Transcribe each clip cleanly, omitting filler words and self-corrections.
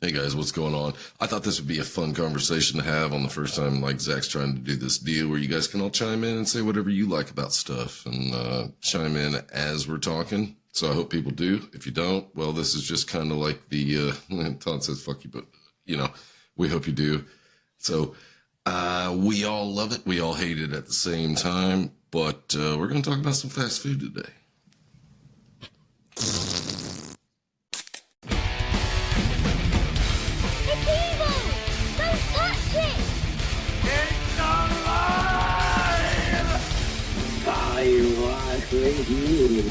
Hey guys, what's going on? I thought this would be a fun conversation to have on the first time, like Zach's trying to do this deal where you guys can all chime in and say whatever you like about stuff and chime in as we're talking. So I hope people do. If you don't, well, this is just kind of like the, Todd says fuck you, but, we hope you do. So we all love it. We all hate it at the same time, but we're going to talk about some fast food today. They're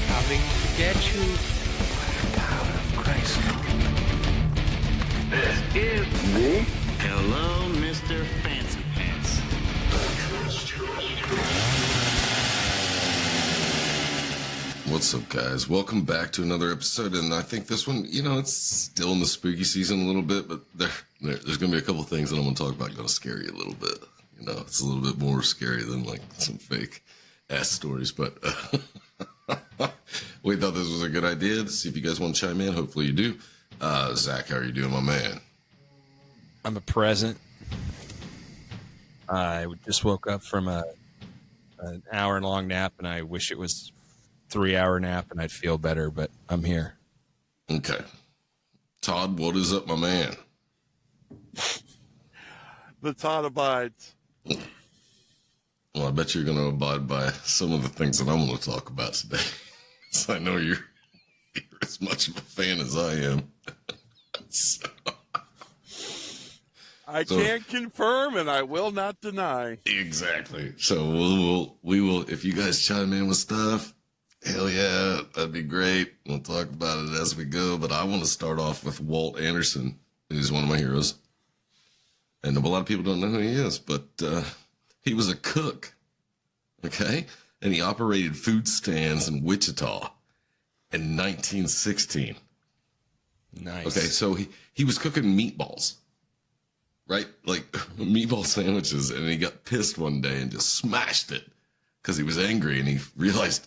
coming to get you by the power of Christ. This is me. Hello, Mr. Fancy Pants. What's up, guys? Welcome back to another episode, and I think this one, it's still in the spooky season a little bit, but there's going to be a couple things that I'm going to talk about going to scare you a little bit. It's a little bit more scary than like some fake ass stories, but we thought this was a good idea to see if you guys want to chime in. Hopefully you do. Zach, how are you doing, my man? I'm a present. I just woke up from an hour-long nap, and I wish it was 3-hour nap, and I'd feel better, but I'm here. Okay. Todd, what is up, my man? The Todd abides. Well, I bet you're going to abide by some of the things that I'm going to talk about today. So I know you're as much of a fan as I am. I can't confirm, and I will not deny. Exactly. So we will, if you guys chime in with stuff, hell yeah, that'd be great. We'll talk about it as we go. But I want to start off with Walt Anderson, who's one of my heroes. And a lot of people don't know who he is, but he was a cook, okay? And he operated food stands in Wichita in 1916. Nice. Okay, so he was cooking meatballs, right? Like meatball sandwiches, and he got pissed one day and just smashed it because he was angry, and he realized,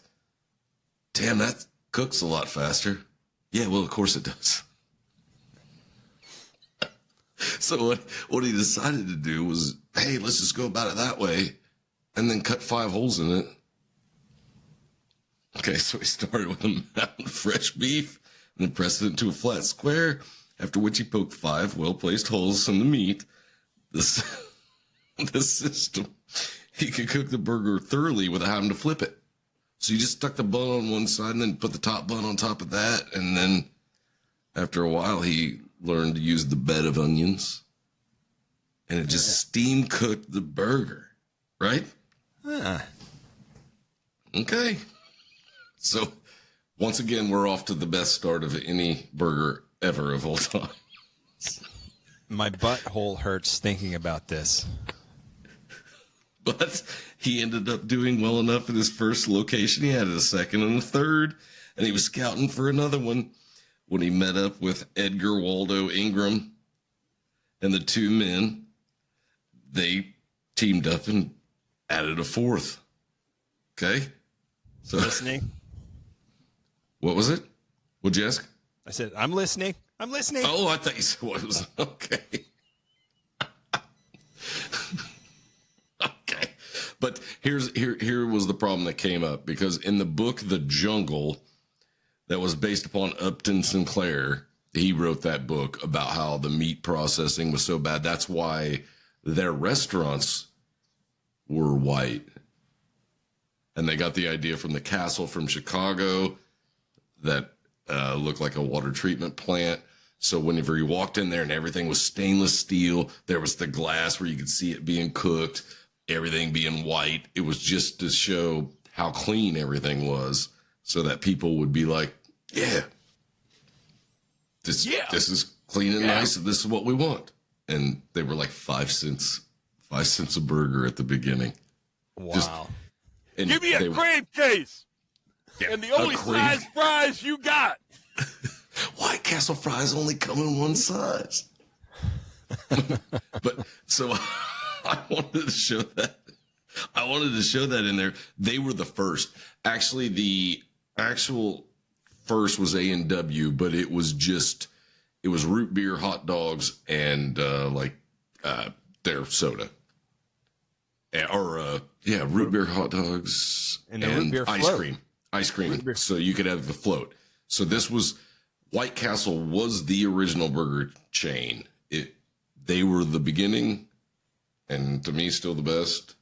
damn, that cooks a lot faster. Yeah, well, of course it does. So what he decided to do was, hey, let's just go about it that way, and then cut 5 holes in it. Okay, so he started with a mountain of fresh beef, and then pressed it into a flat square, after which he poked 5 well-placed holes in the meat. This system, he could cook the burger thoroughly without having to flip it. So you just stuck the bun on one side and then put the top bun on top of that, and then after a while, he learned to use the bed of onions, and it just steam cooked the burger, right? Okay. So once again, we're off to the best start of any burger ever of all time. My butthole hurts thinking about this. But he ended up doing well enough in his first location. He had a second and a third, and he was scouting for another one when he met up with Edgar Waldo Ingram and the 2 men. They teamed up and added a 4th. Okay? So Listening? What was it? What'd you ask? I said, I'm listening. I'm listening. Oh, I thought you said what it was. Okay. Okay. But here was the problem that came up, because in the book The Jungle, that was based upon Upton Sinclair, he wrote that book about how the meat processing was so bad. That's why their restaurants were white. And they got the idea from the castle from Chicago that looked like a water treatment plant. So whenever you walked in there and everything was stainless steel, there was the glass where you could see it being cooked, everything being white. It was just to show how clean everything was, so that people would be like, yeah, this is clean and nice, and this is what we want. And they were like 5 cents a burger at the beginning. Wow. Give me a crave case, and the only size fries you got. White Castle fries only come in one size. But so I wanted to show that. I wanted to show that in there. They were the first. Actually, the actual first was A&W, but it was it was root beer, hot dogs, and their soda. Root beer, hot dogs, and root beer ice float. cream. Ice cream, so you could have the float. So this was, White Castle was the original burger chain. They were the beginning, and to me, still the best.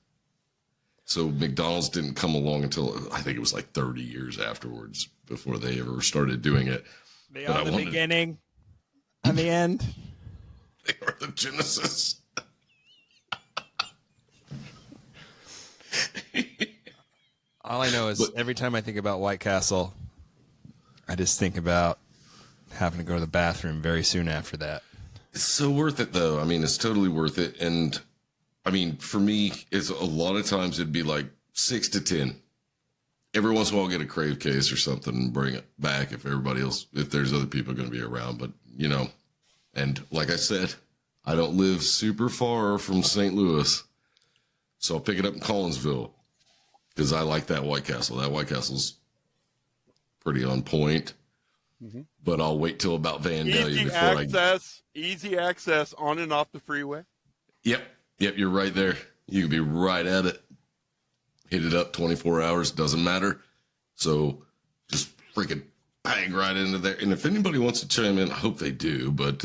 So McDonald's didn't come along until, I think it was like 30 years afterwards before they ever started doing it. They are the beginning and the end. They are the genesis. All I know is every time I think about White Castle, I just think about having to go to the bathroom very soon after that. It's so worth it, though. I mean, it's totally worth it. And, I mean, for me, it's a lot of times it'd be like 6 to 10. Every once in a while, I'll get a crave case or something and bring it back if there's other people going to be around. But, and like I said, I don't live super far from St. Louis. So I'll pick it up in Collinsville because I like that White Castle. That White Castle's pretty on point. Mm-hmm. But I'll wait till about Vandalia Easy access on and off the freeway. Yep, you're right there. You can be right at it. Hit it up 24 hours, doesn't matter. So just freaking bang right into there. And if anybody wants to chime in, I hope they do, but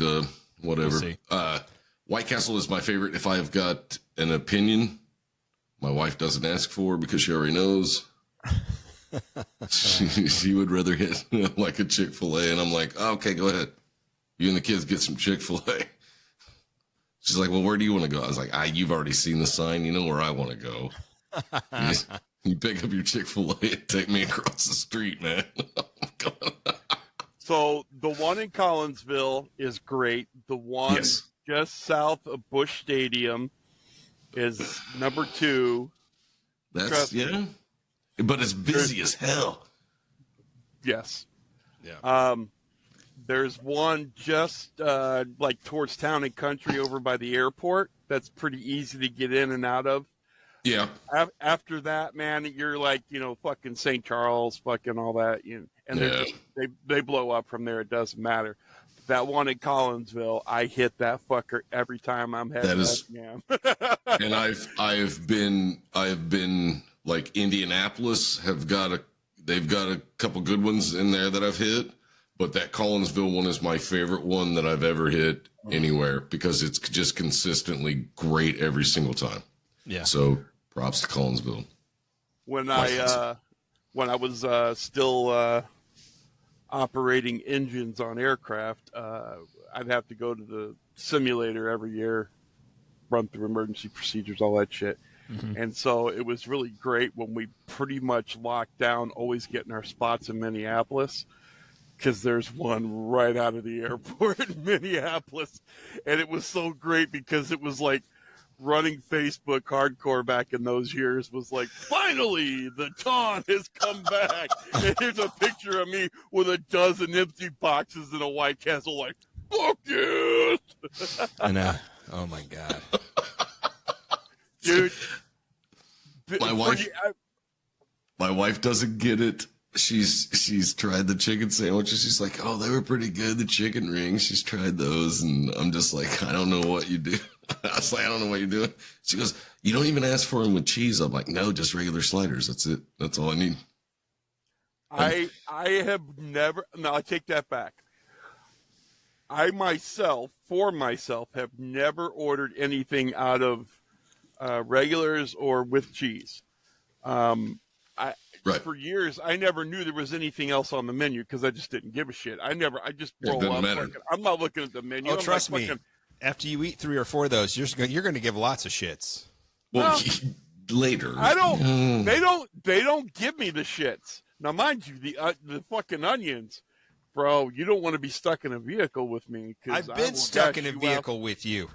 whatever. We'll White Castle is my favorite. If I've got an opinion, my wife doesn't ask for because she already knows. she would rather hit like a Chick-fil-A, and I'm like, oh, okay, go ahead. You and the kids get some Chick-fil-A. She's like, well, where do you want to go? I was like, you've already seen the sign. You know where I want to go. You pick up your Chick-fil-A and take me across the street, man. So the one in Collinsville is great. The one just south of Busch Stadium is number 2. That's, but it's busy as hell. Yes. Yeah. There's one just like towards Town and Country over by the airport. That's pretty easy to get in and out of. Yeah. After that, man, you're like, fucking St. Charles, fucking all that. And they blow up from there. It doesn't matter. That one in Collinsville, I hit that fucker every time I'm heading. That is, and I've been like Indianapolis they've got a couple good ones in there that I've hit, but that Collinsville one is my favorite one that I've ever hit anywhere because it's just consistently great every single time. Yeah. So props to Collinsville. When I was still operating engines on aircraft, I'd have to go to the simulator every year, run through emergency procedures, all that shit. Mm-hmm. And so it was really great when we pretty much locked down, always getting our spots in Minneapolis, because there's one right out of the airport in Minneapolis. And it was so great because it was like running Facebook hardcore back in those years was like, finally, the dawn has come back. And here's a picture of me with a dozen empty boxes in a White Castle, like, fuck it. I know. Oh, my God. Dude. My wife doesn't get it. She's tried the chicken sandwiches. She's like, oh, they were pretty good. The chicken rings. She's tried those. And I'm just like, I don't know what you do. I was like, I don't know what you're doing. She goes, you don't even ask for them with cheese. I'm like, no, just regular sliders. That's it. That's all I need. I have never, no, I take that back. I myself, have never ordered anything out of regulars or with cheese. Right. For years, I never knew there was anything else on the menu because I just didn't give a shit. I just roll up. I'm not looking at the menu. Oh, trust me. After you eat 3 or 4 of those, you're going to give lots of shits. Well, later. I don't. They don't give me the shits. Now, mind you, the fucking onions, bro. You don't want to be stuck in a vehicle with me. I've been stuck in a vehicle with you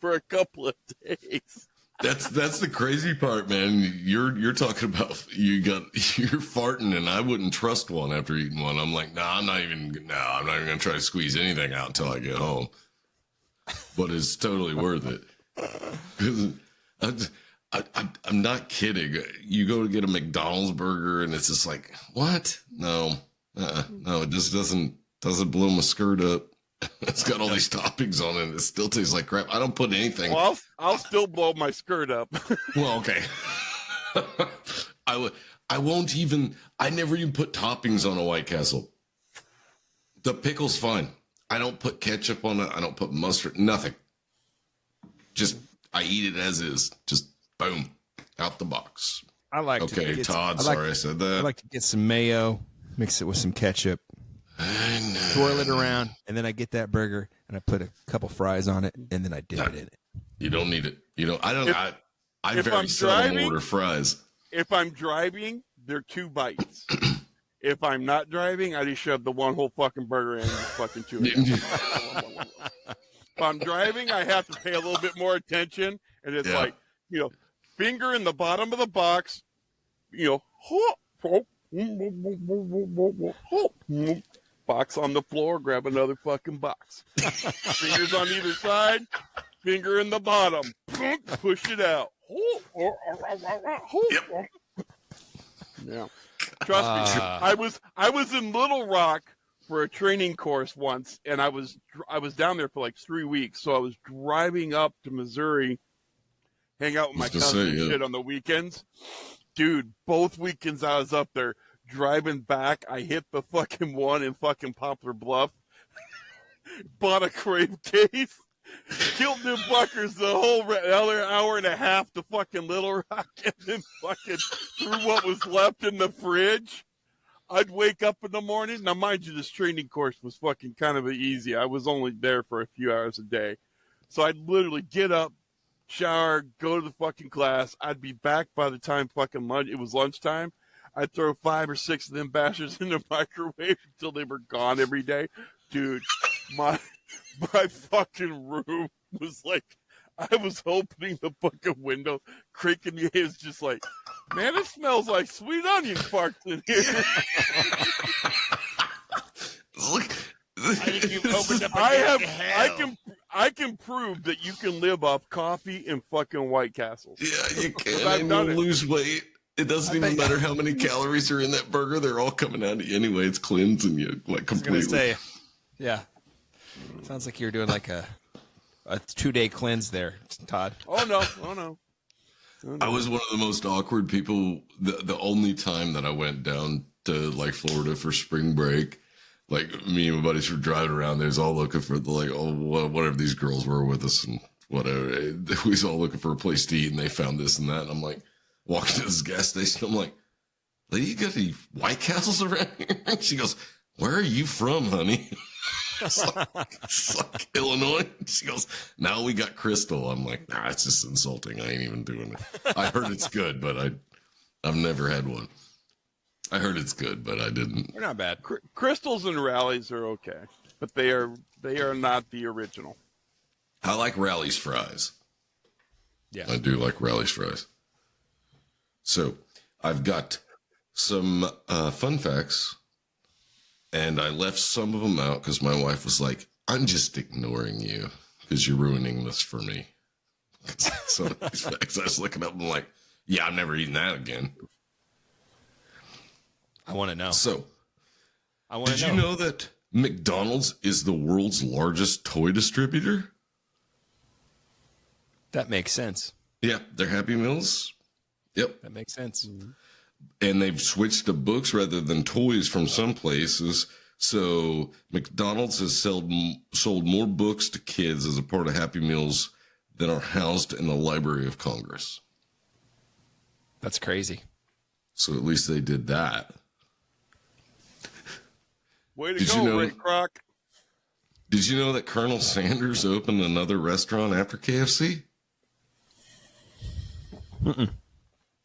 for a couple of days. That's the crazy part, man. You're talking about you're farting, and I wouldn't trust one after eating one. I'm like, I'm not even gonna try to squeeze anything out until I get home. But it's totally worth it. I'm not kidding. You go to get a McDonald's burger, and it's just like, what? No, it just doesn't blow my skirt up. It's got all these toppings on it. And it still tastes like crap. I don't put anything. Well, I'll still blow my skirt up. Well, okay. I won't even. I never even put toppings on a White Castle. The pickle's fine. I don't put ketchup on it. I don't put mustard. Nothing. Just I eat it as is. Just boom, out the box. I like. Okay, Todd. Sorry, I said that. I like to get some mayo, mix it with some ketchup, swirl it around, and then I get that burger and I put a couple fries on it, and then I dip it in it. You don't need it. You know, I don't. I if very I'm seldom driving- order fries. If I'm driving, they're 2 bites. If I'm not driving, I just shove the one whole fucking burger in and just fucking chew it. If I'm driving, I have to pay a little bit more attention, and it's like, finger in the bottom of the box, box on the floor, grab another fucking box. Fingers on either side, finger in the bottom, push it out. Yeah. Trust me, I was in Little Rock for a training course once, and I was down there for like 3 weeks. So I was driving up to Missouri, hang out with my cousin and shit on the weekends. Dude, both weekends I was up there driving back. I hit the fucking one in fucking Poplar Bluff, bought a crave case, killed them fuckers the whole other hour and a half to fucking Little Rock, and then fucking threw what was left in the fridge. I'd wake up in the morning. Now, mind you, this training course was fucking kind of easy. I was only there for a few hours a day. So I'd literally get up, shower, go to the fucking class. I'd be back by the time fucking lunch. It was lunchtime. I'd throw 5 or 6 of them bastards in the microwave until they were gone every day. Dude, my fucking room was like, I was opening the fucking window, creaking the ears, just like, man, it smells like sweet onion farts in here. Look, I can prove that you can live off coffee and fucking White Castles. yeah, you can. And you'll lose weight. It doesn't even matter how many calories are in that burger. They're all coming out of you anyway. It's cleansing you like completely. Yeah. Sounds like you're doing like a 2-day cleanse there, Todd. Oh no. I was one of the most awkward people. The only time that I went down to like Florida for spring break, like me and my buddies were driving around. There's all looking for whatever these girls were with us and whatever. We was all looking for a place to eat, and they found this and that. And I'm like walking to this gas station. I'm like, lady, you got any White Castles around here? And she goes, where are you from, honey? It's like Illinois. She goes, now we got Crystal. I'm like, nah, it's just insulting. I ain't even doing it. I heard it's good, but I've never had one. I heard it's good, but I didn't. They're not bad. Crystals and Rallies are okay, but they are not the original. I like Rally's fries. Yeah, I do like Rally's fries. So I've got some fun facts. And I left some of them out because my wife was like, I'm just ignoring you because you're ruining this for me. Some of these facts I was looking up and I'm like, yeah, I'm never eating that again. I want to know. So, did you know that McDonald's is the world's largest toy distributor? That makes sense. Yeah, their Happy Meals. Yep. That makes sense. Mm-hmm. And they've switched to books rather than toys from some places. So McDonald's has sold more books to kids as a part of Happy Meals than are housed in the Library of Congress. That's crazy. So at least they did that. Way to go, Ray Kroc. Did you know that Colonel Sanders opened another restaurant after KFC? Mm-mm.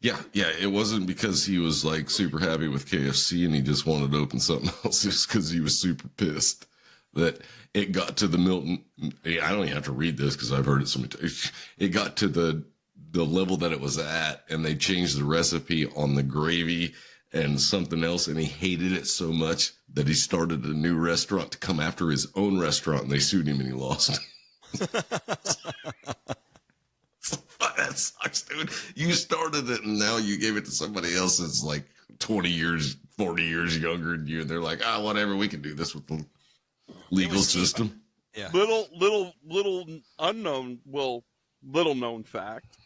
Yeah, it wasn't because he was like super happy with KFC and he just wanted to open something else. Just because he was super pissed that it got to the Milton. I don't even have to read this because I've heard it so many times. It got to the level that it was at, and they changed the recipe on the gravy and something else, and he hated it so much that he started a new restaurant to come after his own restaurant, and they sued him and he lost. That sucks, dude. You started it and now you gave it to somebody else that's like 20 years, 40 years younger than you. And they're like, whatever, we can do this with them. legal system. Yeah. Little unknown, well, little known fact.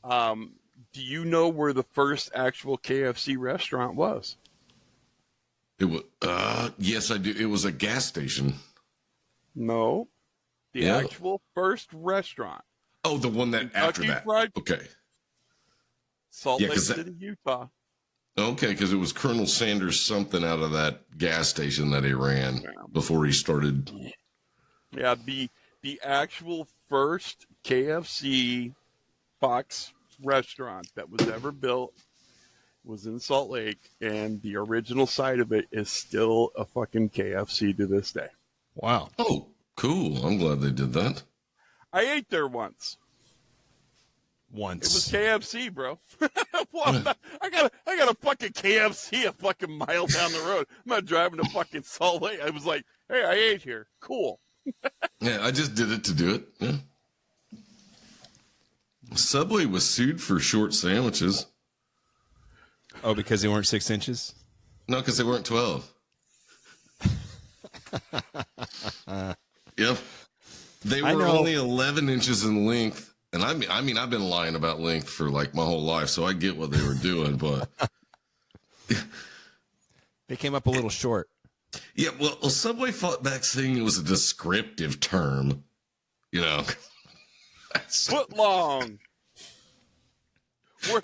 Do you know where the first actual KFC restaurant was? It was, yes, I do. It was a gas station. No, the Yeah. actual first restaurant. Oh, the one that after Kentucky that. Fried- Okay. Salt Yeah, Lake 'cause City, Utah. Okay, because it was Colonel Sanders something out of that gas station that he ran before he started. Yeah, the actual first KFC box restaurant that was ever built was in Salt Lake, and the original site of it is still a fucking KFC to this day. Wow. Oh, cool. I'm glad they did that. I ate there once. It was KFC, bro. What? I got a fucking KFC a fucking mile down the road. I'm not driving to fucking Salt Lake. I was like, hey, I ate here. Cool. Yeah, I just did it to do it. Yeah. Subway was sued for short sandwiches. Oh, because they weren't 6 inches? No, because they weren't 12. Yep. They were only 11 inches in length. And I mean, I've been lying about length for like my whole life, so I get what they were doing, but They came up a little short. yeah, well, Subway fought back saying it was a descriptive term, you know. Foot long. We're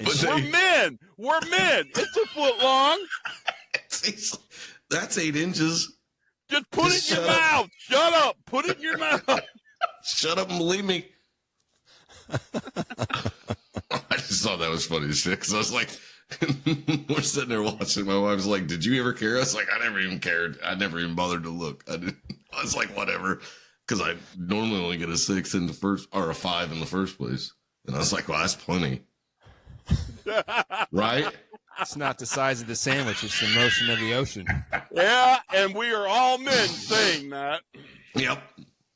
men. We're men. It's a foot long. That's 8 inches. Just put it in your mouth. Shut up. Put it in your mouth. Shut up and believe me. I just thought that was funny as shit because I was like, we're sitting there watching. My wife's like, "Did you ever care?" I was like, "I never even cared. I never even bothered to look." I was like, "Whatever," because I normally only get a 6 in the first or a 5 in the first place, and I was like, "Well, that's plenty." Right? It's not the size of the sandwich, it's the motion of the ocean. Yeah, and we are all men saying that. Yep.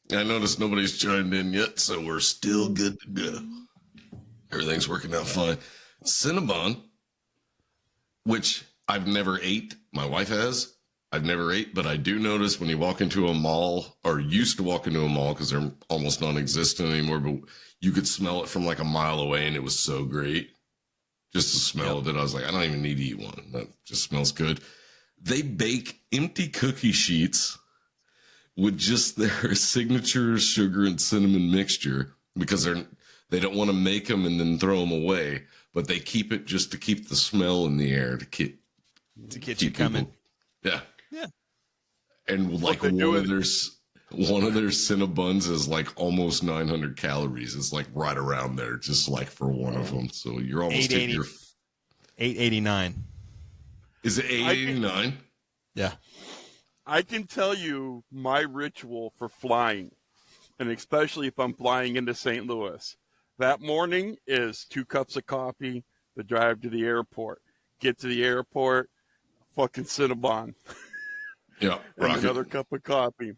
I noticed nobody's chimed in yet, so we're still good to go. Everything's working out fine. Cinnabon, which I've never ate. My wife has. I've never ate, but I do notice when you walk into a mall, or used to walk into a mall because they're almost non-existent anymore, but you could smell it from like a mile away, and it was so great. Just the smell of it, I was like, I don't even need to eat one. That just smells good. They bake empty cookie sheets with just their signature sugar and cinnamon mixture because they don't want to make them and then throw them away, but they keep it just to keep the smell in the air to keep you coming. People, yeah. Yeah. And like one of their Cinnabons is like almost 900 calories. It's like right around there, just like for one of them. So you're almost at your 889. Is it 889? Yeah. I can tell you my ritual for flying, and especially if I'm flying into St. Louis. That morning is 2 cups of coffee, the drive to the airport. Get to the airport, fucking Cinnabon. Yeah, and another cup of coffee.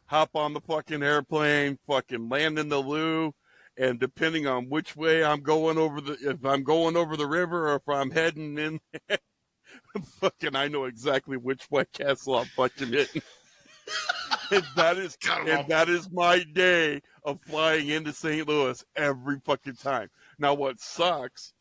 Hop on the fucking airplane, fucking land in the loo, and depending on which way I'm going if I'm going over the river or if I'm heading in, fucking I know exactly which White Castle I'm fucking hitting. and that is my day of flying into St. Louis every fucking time. Now what sucks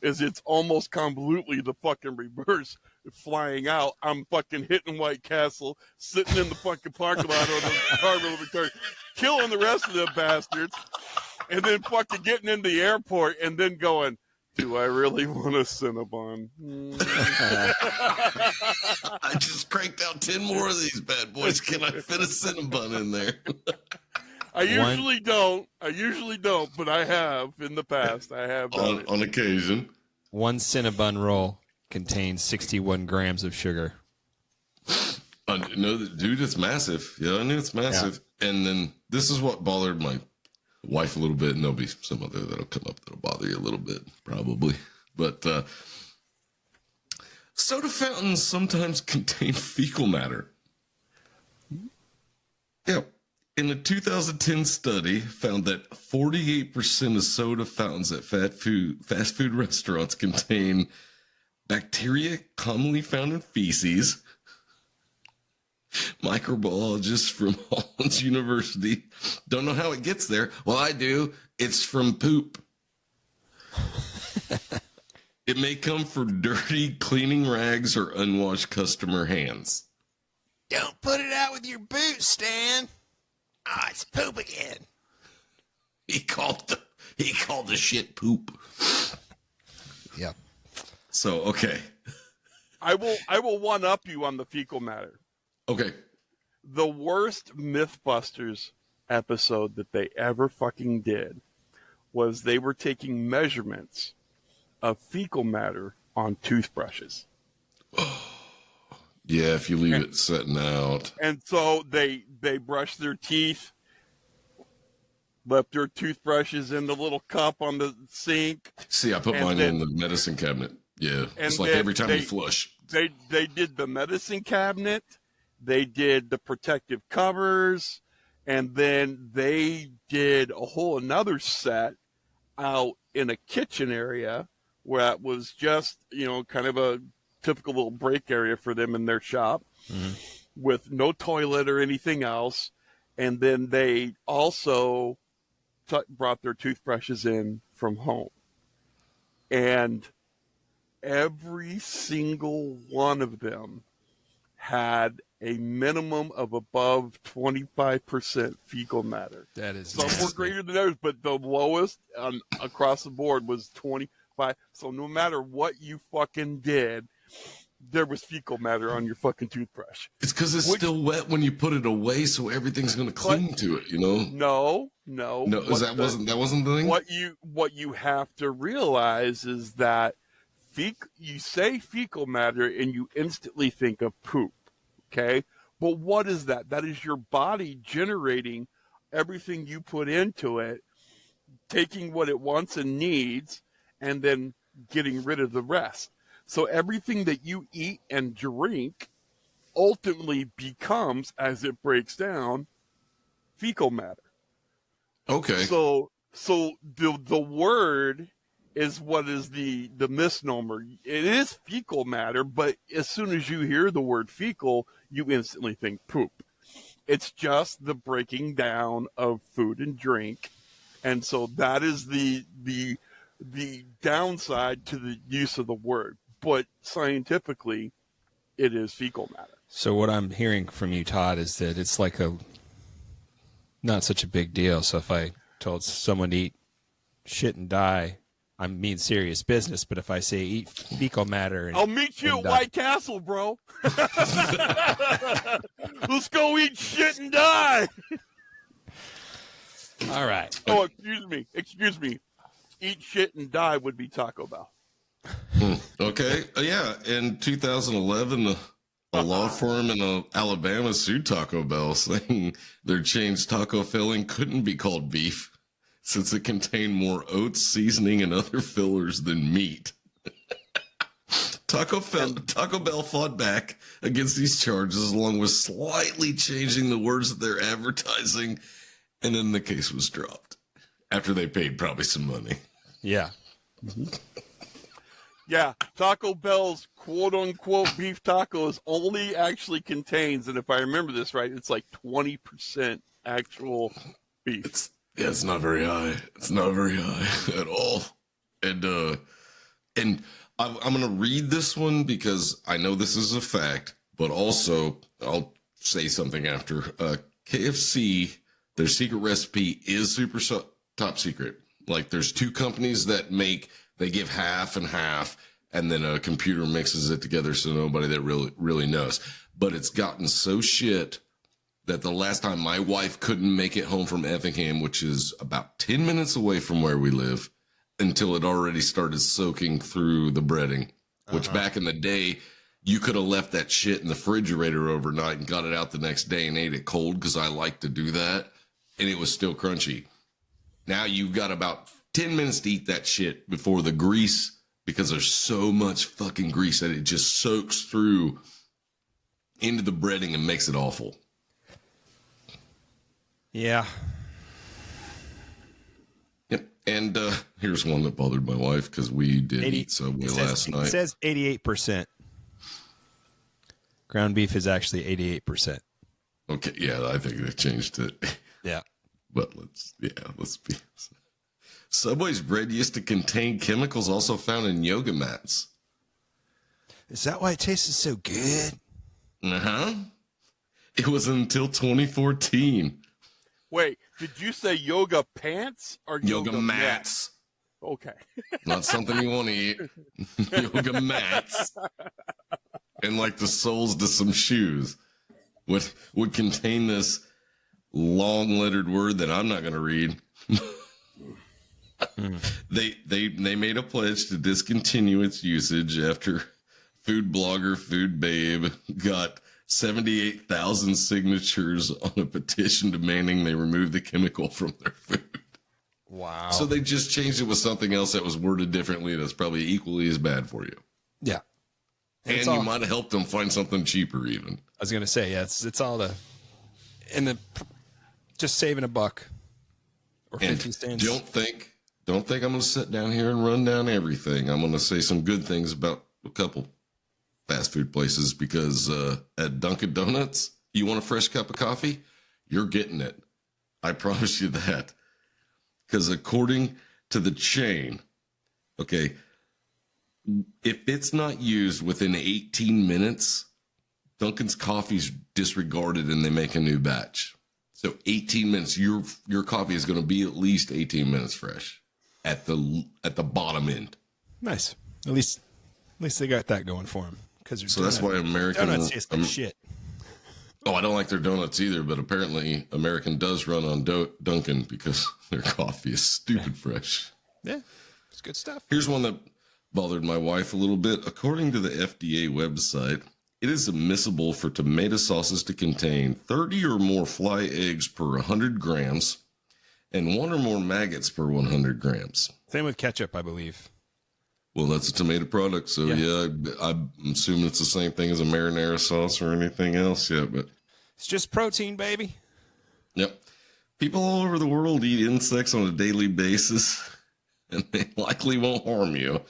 is it's almost completely the fucking reverse. Flying out, I'm fucking hitting White Castle, sitting in the fucking parking lot or the car, killing the rest of the bastards, and then fucking getting into the airport and then going, do I really want a Cinnabon? I just cranked out 10 more of these bad boys. Can I fit a Cinnabon in there? I usually don't, but I have in the past. I have done on occasion. One Cinnabon roll contains 61 grams of sugar. No, dude, it's massive. Yeah, I knew it's massive. Yeah. And then this is what bothered my wife a little bit, and there'll be some other that'll come up that'll bother you a little bit, probably. But soda fountains sometimes contain fecal matter. Yeah. In a 2010 study, found that 48% of soda fountains at fast food restaurants contain bacteria commonly found in feces, microbiologist from Holland University. Don't know how it gets there. Well, I do. It's from poop. It may come from dirty cleaning rags or unwashed customer hands. Don't put it out with your boots, Stan. Ah, it's poop again. He called the shit poop. Yep. So, okay. I will one up you on the fecal matter. Okay. The worst Mythbusters episode that they ever fucking did was they were taking measurements of fecal matter on toothbrushes. Yeah, if you leave it sitting out. And so they brushed their teeth, left their toothbrushes in the little cup on the sink. See, I put mine in the medicine cabinet. Yeah, it's like every time you flush. They did the medicine cabinet, they did the protective covers, and then they did a whole another set out in a kitchen area where it was just, kind of a typical little break area for them in their shop with no toilet or anything else. And then they also brought their toothbrushes in from home. And every single one of them had a minimum of above 25% fecal matter. That is some nasty. were greater than others, but the lowest across the board was 25. So no matter what you fucking did, there was fecal matter on your fucking toothbrush. It's because it's still wet when you put it away, so everything's going to cling to it. No. That wasn't the thing. What you have to realize is that you say fecal matter and you instantly think of poop. Okay, but what is that? That is your body generating everything you put into it, taking what it wants and needs, and then getting rid of the rest. So everything that you eat and drink ultimately becomes, as it breaks down, fecal matter. Okay. So the word is what is the misnomer. It is fecal matter, but as soon as you hear the word fecal, you instantly think poop. It's just the breaking down of food and drink. And so that is the downside to the use of the word. But scientifically, it is fecal matter. So what I'm hearing from you, Todd, is that it's like not such a big deal. So if I told someone to eat shit and die, I mean serious business. But if I say eat fecal matter, I'll meet you at White Castle, bro. Let's go eat shit and die. All right. Oh, excuse me. Eat shit and die would be Taco Bell. Okay. Yeah. In 2011, a law firm in Alabama sued Taco Bell, saying their chain's taco filling couldn't be called beef since it contained more oats, seasoning, and other fillers than meat. Taco Bell fought back against these charges, along with slightly changing the words that they're advertising, and then the case was dropped after they paid probably some money. Yeah. Yeah, Taco Bell's quote-unquote beef tacos only actually contains, and if I remember this right, it's like 20% actual beef. It's not very high. It's not very high at all. And I'm going to read this one because I know this is a fact, but also I'll say something after. KFC, their secret recipe is super top secret. Like there's two companies that they give half and half, and then a computer mixes it together so nobody that really knows. But it's gotten so shit that the last time my wife couldn't make it home from Effingham, which is about 10 minutes away from where we live, until it already started soaking through the breading, which back in the day, you could have left that shit in the refrigerator overnight and got it out the next day and ate it cold because I like to do that, and it was still crunchy. Now you've got about 10 minutes to eat that shit before the grease, because there's so much fucking grease that it just soaks through into the breading and makes it awful. Yeah. Yep. And here's one that bothered my wife because we did eat Subway last night. It says 88%. Ground beef is actually 88%. Okay, yeah, I think they changed it. Yeah. But let's be. Subway's bread used to contain chemicals also found in yoga mats. Is that why it tasted so good? Uh-huh. It was until 2014. Wait, did you say yoga pants or Yoga mats. Okay. Not something you want to eat. Yoga mats. And like the soles to some shoes would contain this long lettered word that I'm not going to read. They made a pledge to discontinue its usage after food blogger Food Babe got 78,000 signatures on a petition demanding they remove the chemical from their food. Wow. So they just changed it with something else that was worded differently that's probably equally as bad for you. Yeah. And you might have helped them find something cheaper even. I was going to say, yeah, it's all just saving a buck or 50 cents. Don't think I'm going to sit down here and run down everything. I'm going to say some good things about a couple fast food places because at Dunkin' Donuts, you want a fresh cup of coffee? You're getting it. I promise you that. Because according to the chain, okay, if it's not used within 18 minutes, Dunkin's coffee's disregarded and they make a new batch. So 18 minutes, your coffee is going to be at least 18 minutes fresh at the bottom end. Nice. At least they got that going for them. So that's why American donuts taste like shit. Oh, I don't like their donuts either, but apparently American does run on Dunkin' because their coffee is stupid fresh. Yeah, it's good stuff. Here's one that bothered my wife a little bit. According to the FDA website, it is admissible for tomato sauces to contain 30 or more fly eggs per 100 grams and 1 or more maggots per 100 grams. Same with ketchup, I believe. Well, that's a tomato product, so yeah I'm assuming it's the same thing as a marinara sauce or anything else. Yeah, but it's just protein, baby. Yep. People all over the world eat insects on a daily basis, and they likely won't harm you.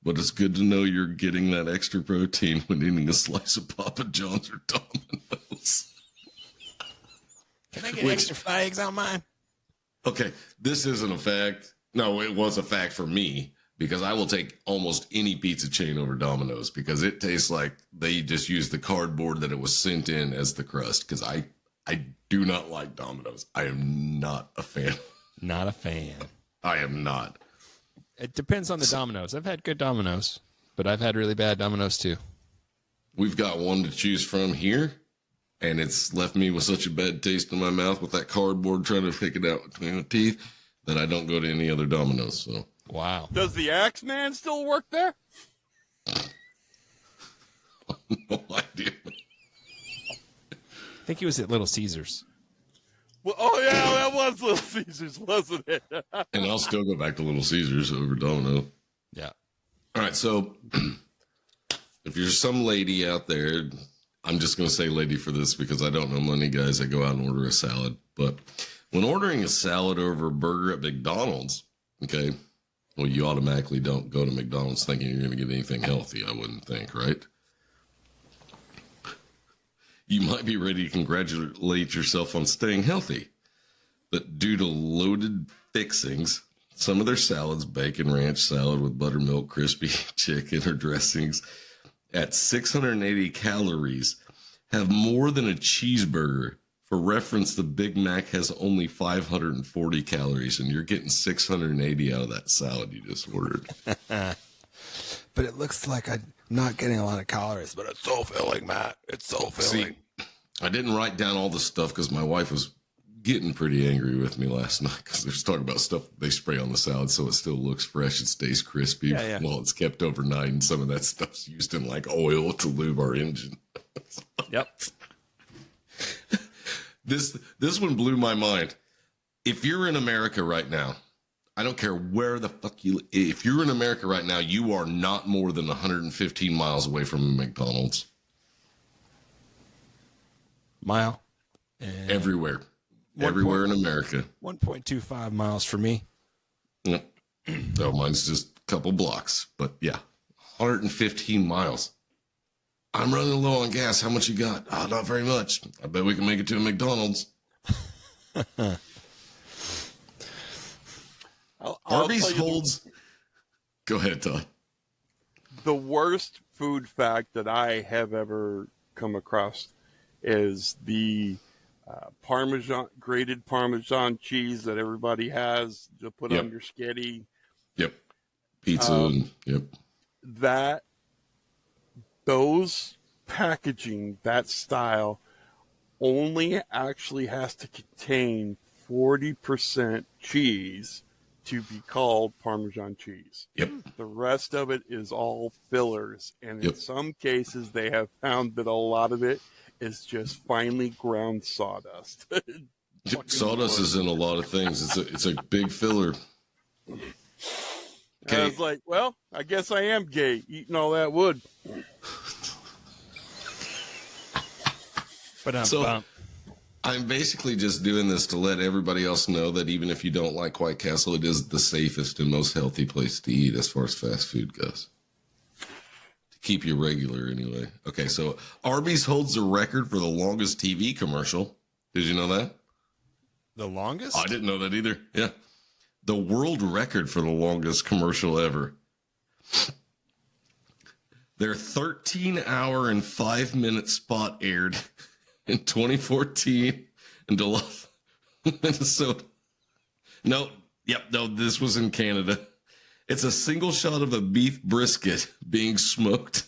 But it's good to know you're getting that extra protein when eating a slice of Papa John's or Domino's. Can I get extra fry eggs on mine? Okay, this isn't a fact. No, it was a fact for me. Because I will take almost any pizza chain over Domino's because it tastes like they just used the cardboard that it was sent in as the crust. Because I do not like Domino's. I am not a fan. Not a fan. I am not. It depends on the Domino's. I've had good Domino's, but I've had really bad Domino's too. We've got one to choose from here, and it's left me with such a bad taste in my mouth with that cardboard trying to pick it out between the teeth that I don't go to any other Domino's. So. Wow. Does the Axeman still work there? No idea. I think he was at Little Caesars. Well, oh, yeah, that was Little Caesars, wasn't it? And I'll still go back to Little Caesars over Domino. Yeah. All right, so if you're some lady out there, I'm just going to say lady for this because I don't know many guys that go out and order a salad. But when ordering a salad over a burger at McDonald's, okay, well, you automatically don't go to McDonald's thinking you're going to get anything healthy, I wouldn't think, right? You might be ready to congratulate yourself on staying healthy. But due to loaded fixings, some of their salads, bacon ranch salad with buttermilk, crispy chicken or dressings, at 680 calories, have more than a cheeseburger. For reference, the Big Mac has only 540 calories, and you're getting 680 out of that salad you just ordered. But it looks like I'm not getting a lot of calories, but it's so filling, Matt. It's so filling. See, I didn't write down all the stuff because my wife was getting pretty angry with me last night because they're talking about stuff they spray on the salad so it still looks fresh and stays crispy while it's kept overnight, and some of that stuff's used in like oil to lube our engine. Yep. This one blew my mind. If you're in America right now, I don't care where the fuck if you're in America right now, you are not more than 115 miles away from a McDonald's. Mile. Everywhere. Everywhere in America. 1.25 miles for me. Yep. So mine's just a couple blocks, but yeah, 115 miles. I'm running low on gas. How much you got? Oh, not very much. I bet we can make it to a McDonald's. I'll Arby's tell you holds. Go ahead, Todd. the worst food fact that I have ever come across is the grated Parmesan cheese that everybody has to put Yep. on your sketty. Yep. Pizza. Yep. Those packaging, that style, only actually has to contain 40% cheese to be called Parmesan cheese. Yep. The rest of it is all fillers. And in Yep. some cases, they have found that a lot of it is just finely ground sawdust. Sawdust is in a lot of things. It's a big filler. I Okay. was like, well, I guess I am gay, eating all that wood. But So I'm basically just doing this to let everybody else know that even if you don't like White Castle, it is the safest and most healthy place to eat as far as fast food goes. To keep you regular, anyway. Okay, so Arby's holds the record for the longest TV commercial. Did you know that? the longest? I didn't know that either. Yeah. The world record for the longest commercial ever. Their 13-hour and 5-minute spot aired in 2014 in Duluth, Minnesota. No, this was in Canada. It's a single shot of a beef brisket being smoked,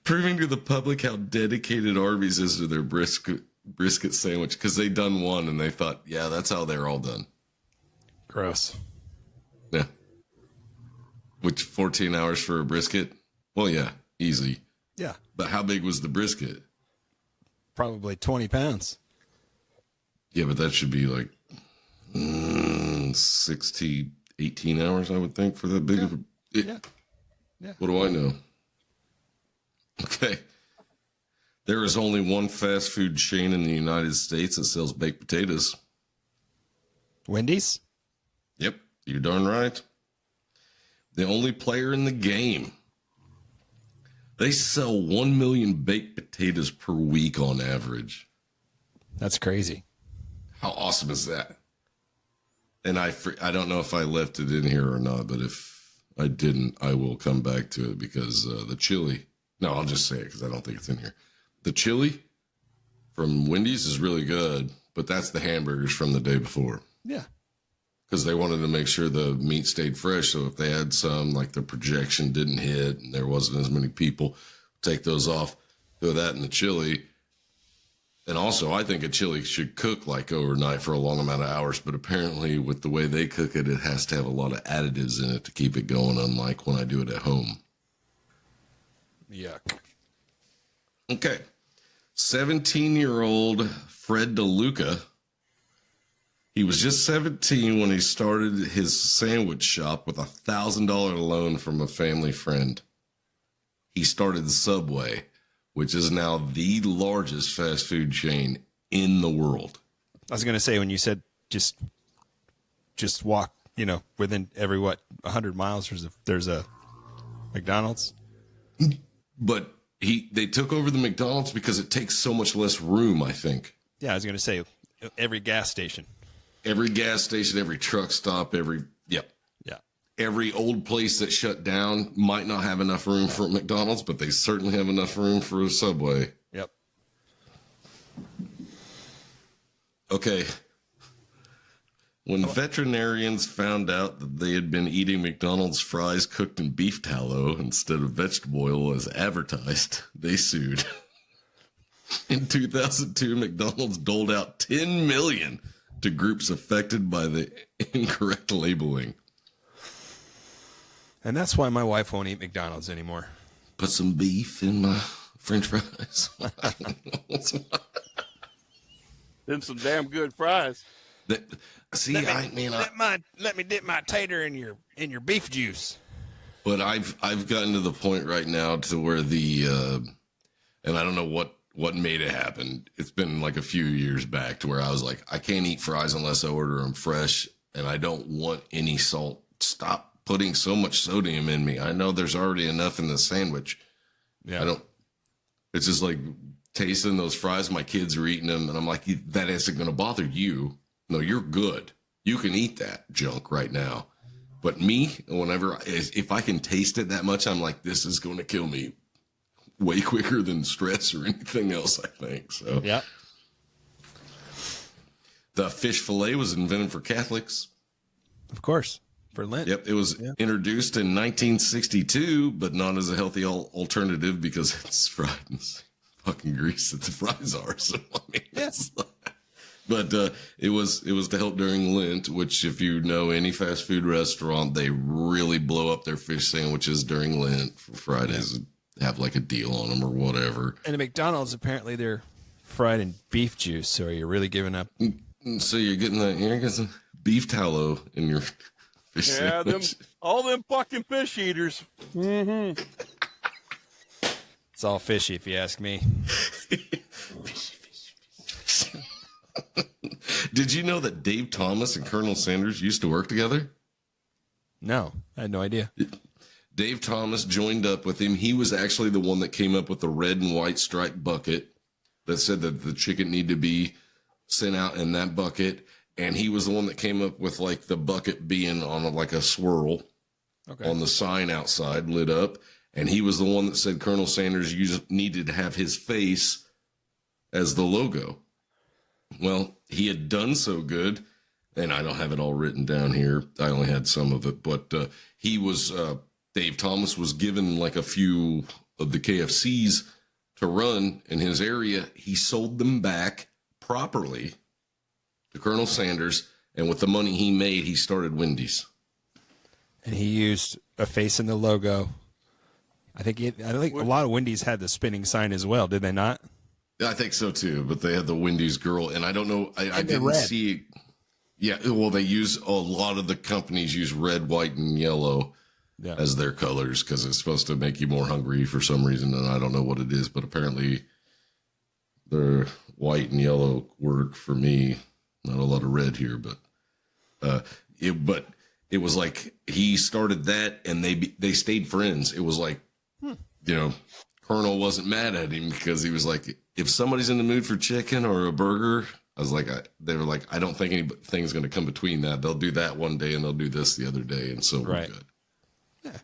proving to the public how dedicated Arby's is to their brisket sandwich, because they done one and they thought, yeah, that's how they're all done. Gross. Yeah. Which 14 hours for a brisket? Well, yeah, easy. Yeah. But how big was the brisket? Probably 20 pounds. Yeah, but that should be like 18 hours, I would think, for that big of a... Yeah. What do I know? Okay. There is only one fast food chain in the United States that sells baked potatoes. Wendy's? Yep, you're darn right. The only player in the game. They sell 1 million baked potatoes per week on average. That's crazy. How awesome is that? And I don't know if I left it in here or not, but if I didn't, I will come back to it because the chili. No, I'll just say it because I don't think it's in here. The chili from Wendy's is really good, but that's the hamburgers from the day before. Yeah. Because they wanted to make sure the meat stayed fresh. So if they had some, like the projection didn't hit and there wasn't as many people, take those off, throw that in the chili. And also, I think a chili should cook like overnight for a long amount of hours. But apparently, with the way they cook it, it has to have a lot of additives in it to keep it going, unlike when I do it at home. Yuck. Okay. 17-year-old Fred DeLuca. He was just 17 when he started his sandwich shop with a $1,000 loan from a family friend. He started Subway, which is now the largest fast food chain in the world. I was going to say, when you said just walk, within every 100 miles there's a McDonald's. But they took over the McDonald's because it takes so much less room, I think. Yeah, I was going to say every gas station. Every gas station, every truck stop, Yeah. every old place that shut down might not have enough room for a McDonald's, but they certainly have enough room for a Subway. Yep. Okay. When veterinarians found out that they had been eating McDonald's fries cooked in beef tallow instead of vegetable oil as advertised, they sued. In 2002, McDonald's doled out $10 million to groups affected by the incorrect labeling. And that's why my wife won't eat McDonald's anymore. Put some beef in my French fries. Them some damn good fries. Let me dip my tater in your beef juice. But I've gotten to the point right now to where and I don't know what made it happen. It's been like a few years back to where I was like, I can't eat fries unless I order them fresh, and I don't want any salt. Stop putting so much sodium in me. I know there's already enough in the sandwich. Yeah. I don't. It's just like tasting those fries. My kids are eating them, and I'm like, that isn't going to bother you. No, you're good. You can eat that junk right now. But me, if I can taste it that much, I'm like, this is going to kill me way quicker than stress or anything else, I think. So, Yeah. The fish fillet was invented for Catholics. Of course. For Lent. Yep, it was introduced in 1962, but not as a healthy alternative because it's fried in fucking grease that the fries are. So I mean, Yes. But it was to help during Lent, which if you know any fast food restaurant, they really blow up their fish sandwiches during Lent for Fridays. Have like a deal on them or whatever. And at McDonald's, apparently they're fried in beef juice. So are you really giving up? So you're getting some beef tallow in your fish sandwich. all them fucking fish eaters. Mm-hmm. It's all fishy, if you ask me. Did you know that Dave Thomas and Colonel Sanders used to work together? No, I had no idea. Dave Thomas joined up with him. He was actually the one that came up with the red and white striped bucket that said that the chicken needed to be sent out in that bucket. And he was the one that came up with like the bucket being on like a swirl on the sign outside lit up. And he was the one that said Colonel Sanders needed to have his face as the logo. Well, he had done so good, and I don't have it all written down here. I only had some of it, but Dave Thomas was given like a few of the KFCs to run in his area. He sold them back properly to Colonel Sanders, and with the money he made, he started Wendy's. And he used a face in the logo. I think a lot of Wendy's had the spinning sign as well, did they not? I think so too, but they had the Wendy's girl, and I don't know. I didn't red. see. Yeah, well, they use a lot of the companies use red, white, and yellow as their colors because it's supposed to make you more hungry for some reason, and I don't know what it is, but apparently the white and yellow work for me. Not a lot of red here, but it was like he started that, and they stayed friends. It was like, Colonel wasn't mad at him because he was like, if somebody's in the mood for chicken or a burger, I was like, they were like, I don't think anything's going to come between that. They'll do that one day and they'll do this the other day. And so we're good. Yeah.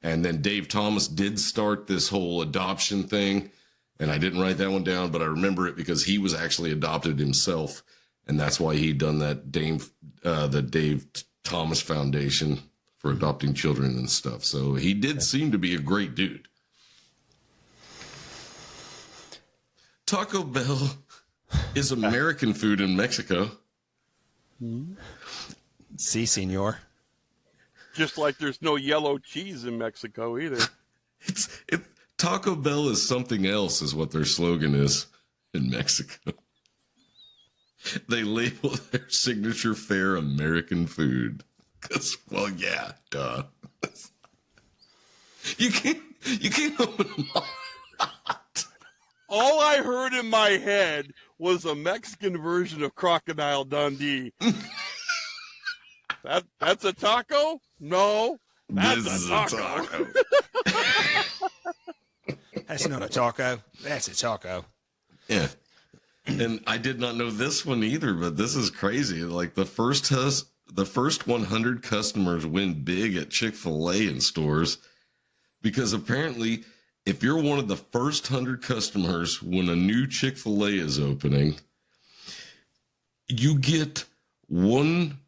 And then Dave Thomas did start this whole adoption thing. And I didn't write that one down, but I remember it because he was actually adopted himself. And that's why he'd done that the Dave Thomas Foundation for adopting children and stuff. So he did seem to be a great dude. Taco Bell is American food in Mexico. Si, senor. Just like there's no yellow cheese in Mexico either. Taco Bell is something else, is what their slogan is in Mexico. They label their signature fare American food. Because, well, yeah, duh. You can't open them up. All I heard in my head was a Mexican version of Crocodile Dundee. That's a taco? No, that's a taco. That's not a taco. That's a taco. Yeah. And I did not know this one either, but this is crazy. Like the first 100 customers win big at Chick-fil-A in stores because apparently if you're one of the first 100 customers when a new Chick-fil-A is opening, you get one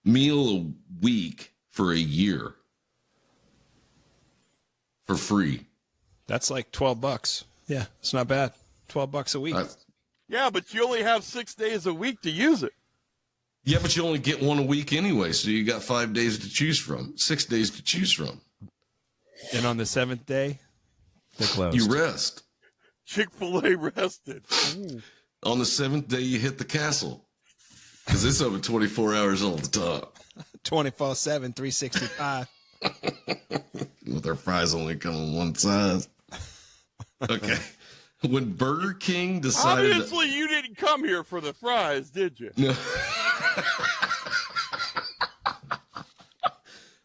meal a week for a year for free. That's like $12. Yeah, it's not bad. $12 a week. Yeah, but you only have 6 days a week to use it. Yeah, but you only get one a week anyway, so you got 5 days to choose from, 6 days to choose from. And on the 7th day, they're closed. You rest. Chick-fil-A rested. On the 7th day, you hit the castle because it's open 24 hours all the time. 24/7, 365. With their fries only come in one size. Okay. When Burger King decided... Obviously, you didn't come here for the fries, did you? No.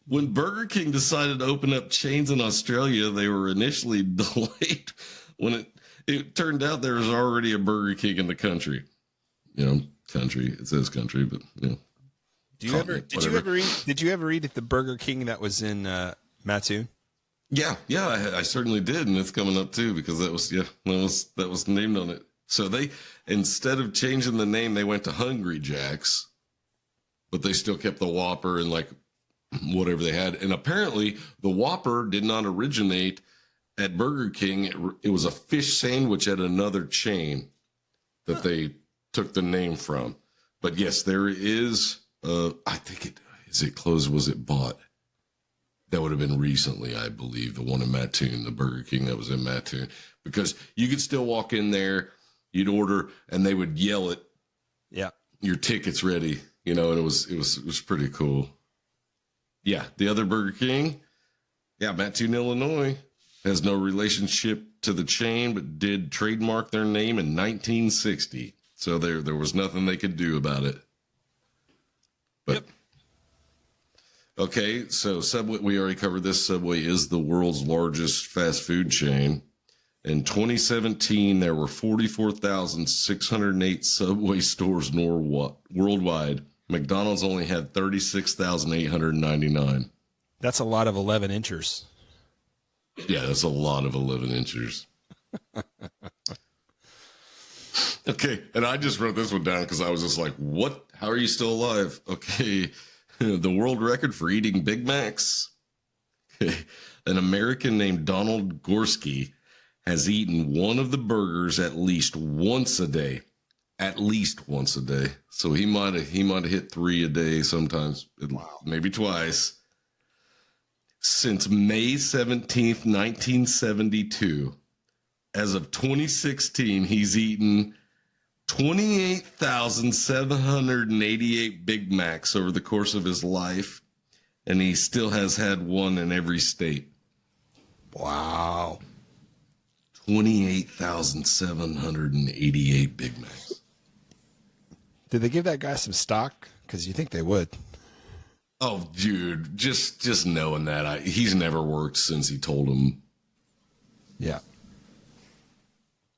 when Burger King decided to open up chains in Australia, they were initially delayed. When it turned out there was already a Burger King in the country. Country. It says country, but Did you ever eat at the Burger King that was in Mattoon? Yeah, I certainly did, and it's coming up too because that was named on it. So they, instead of changing the name, they went to Hungry Jack's, but they still kept the Whopper and like whatever they had. And apparently, the Whopper did not originate at Burger King. It was a fish sandwich at another chain that they took the name from. But yes, there is. I think is it closed? Was it bought? That would have been recently, I believe, the one in Mattoon, the Burger King that was in Mattoon, because you could still walk in there, you'd order, and they would yell it. Yeah, your ticket's ready, and it was pretty cool. Yeah, the other Burger King, Mattoon, Illinois, has no relationship to the chain, but did trademark their name in 1960. So there was nothing they could do about it. But. Yep. Okay, so Subway, we already covered this. Subway is the world's largest fast food chain. In 2017, there were 44,608 Subway stores worldwide. McDonald's only had 36,899. That's a lot of 11-inchers. Yeah, that's a lot of 11-inchers. Okay, and I just wrote this one down because I was just like, what? How are you still alive? Okay. The world record for eating Big Macs. An American named Donald Gorski has eaten one of the burgers at least once a day. At least once a day. So he might have hit 3 a day sometimes, maybe twice. Since May 17th, 1972, as of 2016, he's eaten 28,788 Big Macs over the course of his life, and he still has had one in every state. Wow. 28,788 Big Macs. Did they give that guy some stock? Because you think they would. Oh, dude, just knowing that. He's never worked since he told him. Yeah.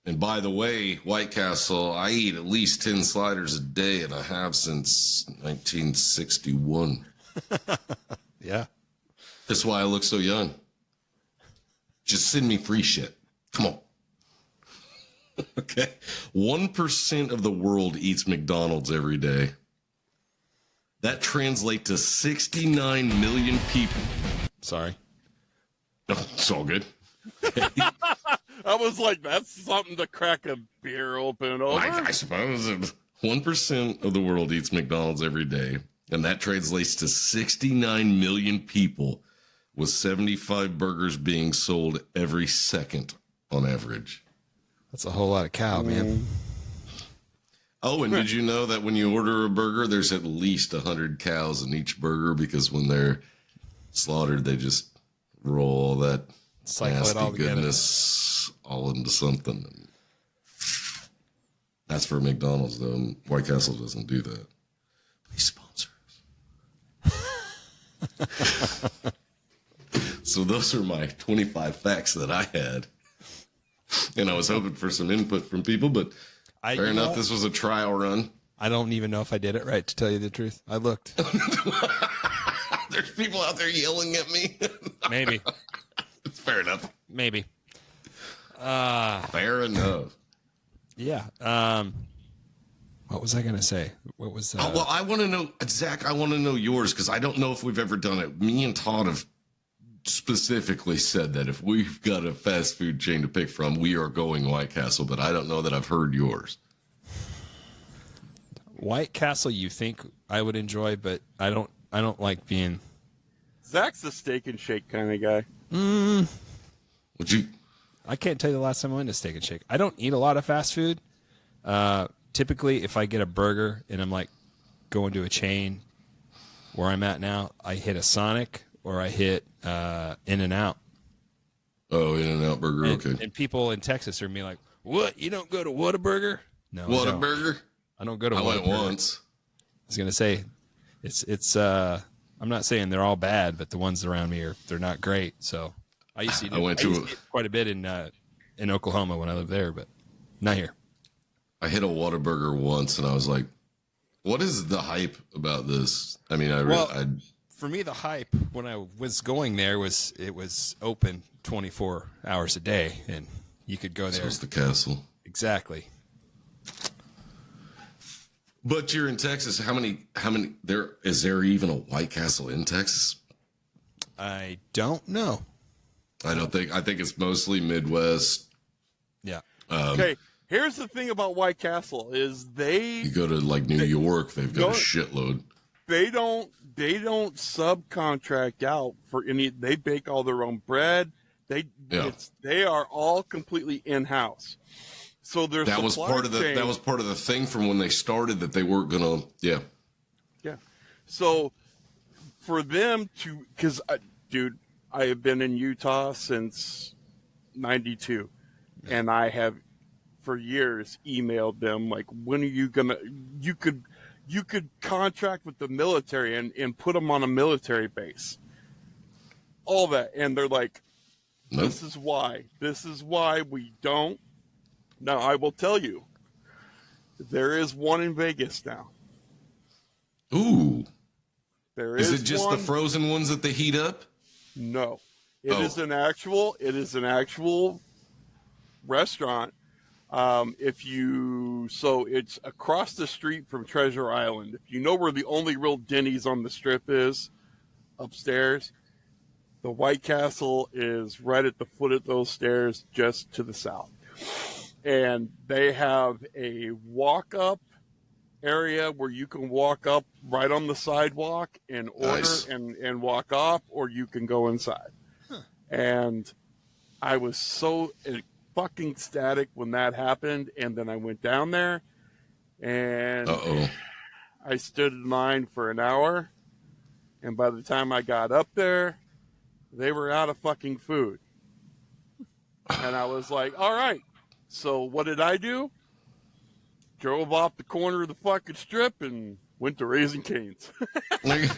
And by the way, White Castle, I eat at least 10 sliders a day, and I have since 1961. Yeah. That's why I look so young. Just send me free shit. Come on. Okay. 1% of the world eats McDonald's every day. That translates to 69 million people. Sorry. No, it's all good. I was like, that's something to crack a beer open over. I suppose 1% of the world eats McDonald's every day, and that translates to 69 million people, with 75 burgers being sold every second on average. That's a whole lot of cow, man. Oh, and did you know that when you order a burger, there's at least 100 cows in each burger, because when they're slaughtered, they just roll all that nasty goodness all into something. That's for McDonald's, though. White Castle doesn't do that. Please sponsor us. So those are my 25 facts that I had. And I was hoping for some input from people, but fair enough, this was a trial run. I don't even know if I did it right, to tell you the truth. I looked. There's people out there yelling at me. Maybe. It's fair enough. Maybe. Fair enough. Yeah. What was I going to say? What was that? Well, I want to know, Zach, I want to know yours, because I don't know if we've ever done it. Me and Todd have specifically said that if we've got a fast food chain to pick from, we are going White Castle, but I don't know that I've heard yours. White Castle, you think I would enjoy, but I don't like being. Zach's a steak and shake kind of guy. Would you? I can't tell you the last time I went to Steak and Shake. I don't eat a lot of fast food. Typically, if I get a burger and I'm like going to a chain where I'm at now, I hit a Sonic or I hit In-N-Out. Oh, In-N-Out burger, okay. And people in Texas are me like, what? You don't go to Whataburger? No, Whataburger? I don't go to Whataburger. I went once. I was going to say, it's I'm not saying they're all bad, but the ones around me they're not great. So I used to eat it quite a bit in Oklahoma when I lived there, but not here. I hit a Whataburger once, and I was like, "What is the hype about this?" I mean, for me, the hype when I was going there was it was open 24 hours a day, and you could go there. So it's the castle. Exactly. But you're in Texas. How many is there even a White Castle in Texas? I don't know. I think it's mostly Midwest. Yeah. Okay. Here's the thing about White Castle is you go to like New York, they've got a shitload. They don't subcontract out for any. They bake all their own bread. They are all completely in house. So there's that was part of the thing from when they started that they weren't gonna. Yeah. So for them to, because dude, I have been in Utah since '92, and I have for years emailed them like, when are you gonna? You could contract with the military and put them on a military base. All that, and they're like, nope. This is why we don't. Now, I will tell you, there is one in Vegas now. Ooh. There is it just one, the frozen ones that they heat up? No. It is an actual restaurant. So it's across the street from Treasure Island. If you know where the only real Denny's on the strip is, upstairs, the White Castle is right at the foot of those stairs, just to the south. And they have a walk-up area where you can walk up right on the sidewalk and order and walk off, or you can go inside. Huh. And I was so fucking ecstatic when that happened, and then I went down there, and I stood in line for an hour, and by the time I got up there, they were out of fucking food. And I was like, all right. So what did I do? Drove off the corner of the fucking strip and went to Raising Cane's. And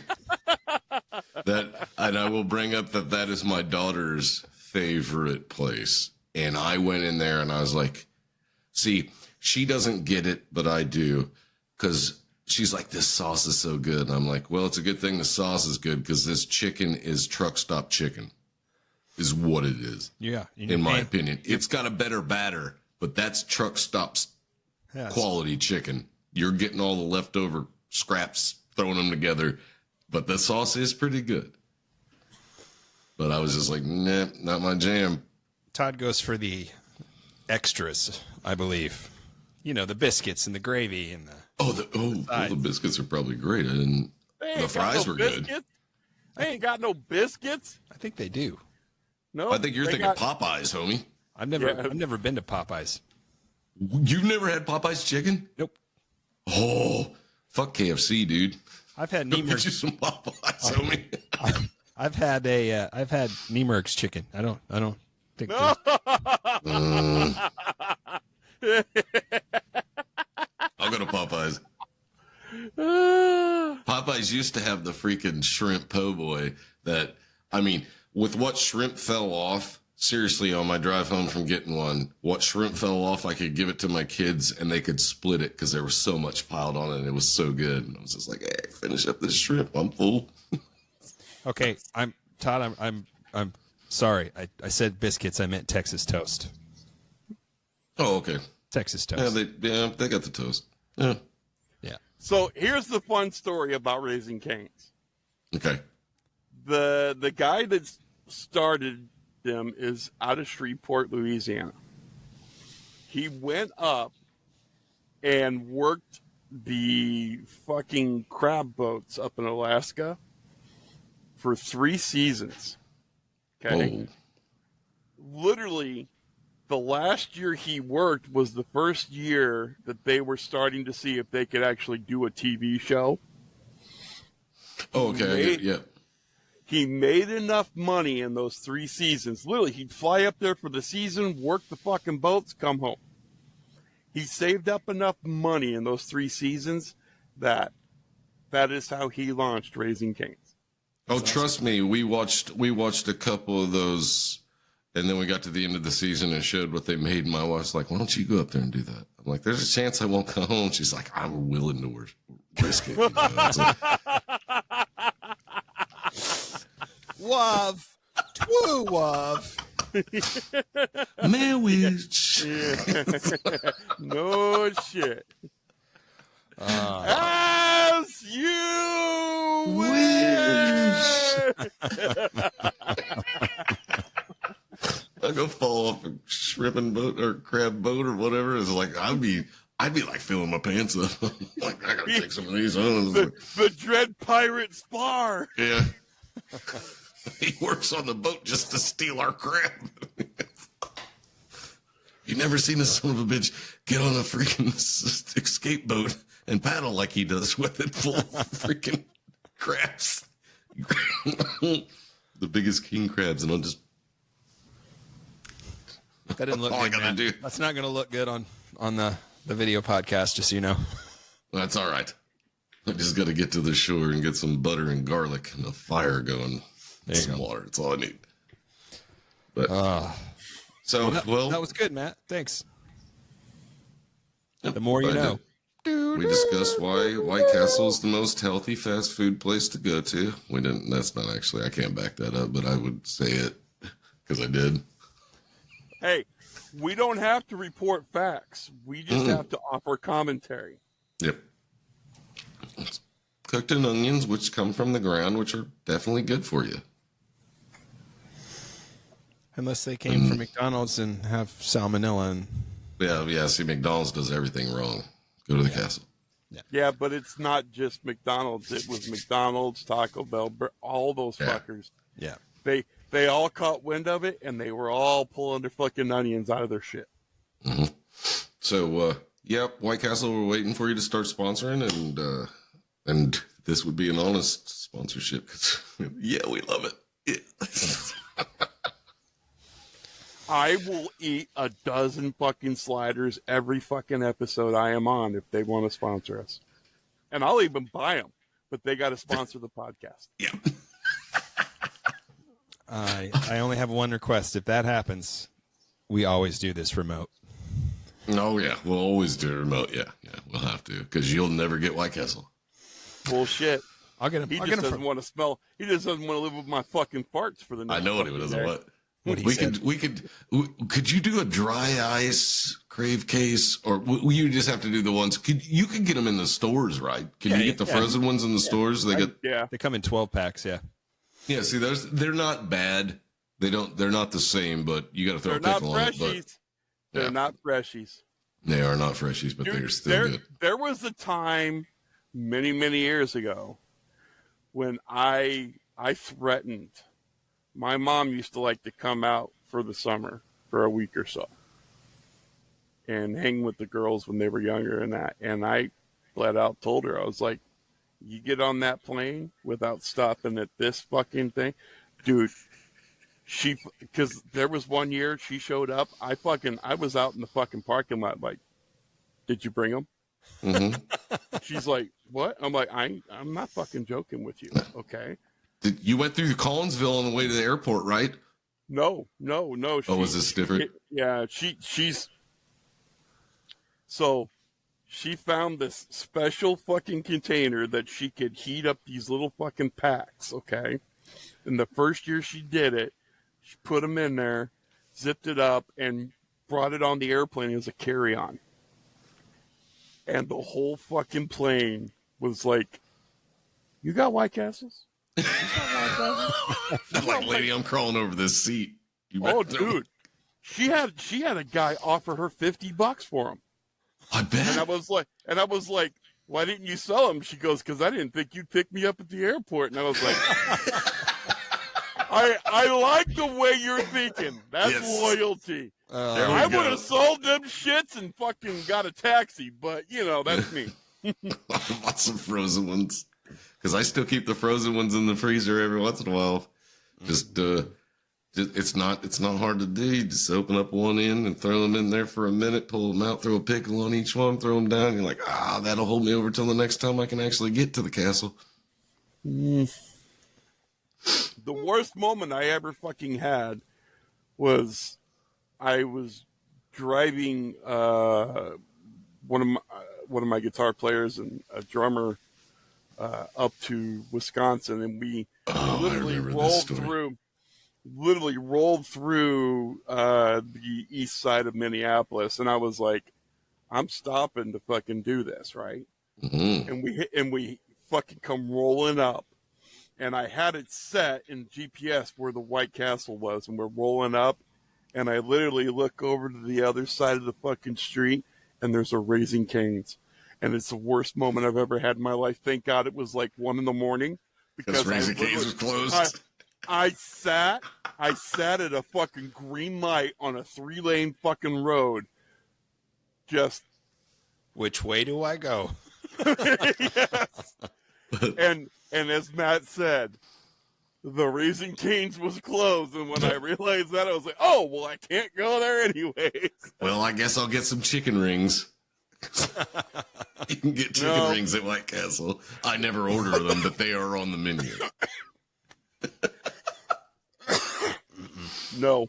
I will bring up that is my daughter's favorite place. And I went in there and I was like, see, she doesn't get it, but I do. Because she's like, this sauce is so good. And I'm like, well, it's a good thing the sauce is good because this chicken is truck stop chicken. Is what it is. Yeah. In my opinion. It's got a better batter, but that's truck stops quality chicken. You're getting all the leftover scraps, throwing them together, but the sauce is pretty good. But I was just like, nah, not my jam. Todd goes for the extras, I believe. You know, the biscuits and the gravy and the the biscuits are probably great. The fries were good. They ain't got no biscuits. I think they do. No, I think you're thinking Popeyes, homie. I've never been to Popeyes. You've never had Popeyes chicken? Nope. Oh, fuck KFC, dude. I've had Get you some Popeyes, homie. I've had Nemerk's chicken. I don't think. No. I'll go to Popeyes. Popeyes used to have the freaking shrimp po' boy that, I mean, with what shrimp fell off, seriously, on my drive home from getting one, what shrimp fell off, I could give it to my kids and they could split it because there was so much piled on it and it was so good. And I was just like, hey, finish up this shrimp. I'm full. Okay, Todd, I'm sorry. I said biscuits. I meant Texas toast. Oh, okay. Texas toast. Yeah, they got the toast. Yeah. So here's the fun story about Raising Cane's. Okay. The guy that started them is out of Shreveport, Louisiana. He went up and worked the fucking crab boats up in Alaska for 3 seasons. Okay. Oh. Literally, the last year he worked was the first year that they were starting to see if they could actually do a TV show. Oh, okay. Yeah. He made enough money in those 3 seasons. Literally, he'd fly up there for the season, work the fucking boats, come home. He saved up enough money in those 3 seasons that is how he launched Raising Cane's. Oh, trust me, we watched a couple of those, and then we got to the end of the season and showed what they made. My wife's like, "Why don't you go up there and do that?" I'm like, "There's a chance I won't come home." She's like, "I'm willing to risk it." You know? It's like, Wav. Twoo wav. marriage. No shit. As you wish. I go fall off a shrimping boat or crab boat or whatever. It's like I'd be like filling my pants up. Like I gotta take some of these on. The Dread Pirate Spar. Yeah. He works on the boat just to steal our crab. You never seen a son of a bitch get on a freaking escape boat and paddle like he does with it full of freaking crabs. The biggest king crabs, and I'll just. That didn't look all good, I gotta man. do. That's not going to look good on the video podcast, just so you know. That's all right. I just got to get to the shore and get some butter and garlic and a fire going. There you some go. water. That's all I need. But That was good, Matt. Thanks. The more you know. We discussed why White Castle is the most healthy fast food place to go to. We didn't. That's not actually. I can't back that up, but I would say it because I did. Hey, we don't have to report facts. We just have to offer commentary. Yep. It's cooked in onions, which come from the ground, which are definitely good for you. Unless they came from McDonald's and have salmonella. And Yeah. See, McDonald's does everything wrong. Go to the castle. Yeah, but it's not just McDonald's. It was McDonald's, Taco Bell, all those fuckers. yeah. They all caught wind of it, and they were all pulling their fucking onions out of their shit. Mm-hmm. So, yep, White Castle, we're waiting for you to start sponsoring, and this would be an honest sponsorship. 'Cause, yeah, we love it. Yeah. I will eat a dozen fucking sliders every fucking episode I am on if they want to sponsor us. And I'll even buy them, but they got to sponsor the podcast. Yeah. I only have one request. If that happens, we always do this remote. Oh, yeah, we'll always do a remote. Yeah, we'll have to, because you'll never get White Castle. Bullshit. I'll get him. He just doesn't want to smell. He just doesn't want to live with my fucking farts for the next. I know what he doesn't want. Could you do a dry ice crave case, or you just have to do the ones? You could get them in the stores, right? Can you get the frozen ones in the stores? They come in 12 packs. Yeah. Yeah. See, they're not bad. They're not the same, but you got to throw a pickle on it. But they're not freshies. They are not freshies, but they're still good. There was a time many, many years ago when I threatened. My mom used to like to come out for the summer for a week or so and hang with the girls when they were younger and that. And I flat out told her, I was like, you get on that plane without stopping at this fucking thing, dude. Because there was one year she showed up. I was out in the fucking parking lot like, did you bring them? Mm-hmm. She's like, what? I'm like, I'm not fucking joking with you. Okay. You went through Collinsville on the way to the airport, right? No. Was this different? Yeah, she's. So, she found this special fucking container that she could heat up these little fucking packs. Okay, and the first year she did it, she put them in there, zipped it up, and brought it on the airplane as a carry-on. And the whole fucking plane was like, "You got White Castles?" I'm like, lady, I'm crawling over this seat. Dude, she had a guy offer her $50 for them. I bet. And I was like, why didn't you sell them? She goes, because I didn't think you'd pick me up at the airport. And I was like, I like the way you're thinking. That's loyalty. I would have sold them shits and fucking got a taxi, but that's me. I bought some frozen ones because I still keep the frozen ones in the freezer every once in a while. Just it's not hard to do. You just open up one end and throw them in there for a minute, pull them out, throw a pickle on each one, throw them down. You're like, that'll hold me over till the next time I can actually get to the castle. The worst moment I ever fucking had was I was driving one of my guitar players and a drummer up to Wisconsin, and we literally rolled through the east side of Minneapolis, and I was like, I'm stopping to fucking do this, right? Mm-hmm. And we fucking come rolling up, and I had it set in GPS where the White Castle was, and we're rolling up, and I literally look over to the other side of the fucking street, and there's a Raising Cane's. And it's the worst moment I've ever had in my life. Thank God it was like 1 a.m. Because Raising Cane's was closed. I sat at a fucking green light on a 3-lane fucking road. Just, which way do I go? yes. And as Matt said, the Raising Cane's was closed, and when I realized that, I was like, oh, well, I can't go there anyways. Well, I guess I'll get some chicken rings. You can get chicken rings at White Castle. I never order them, but they are on the menu. No.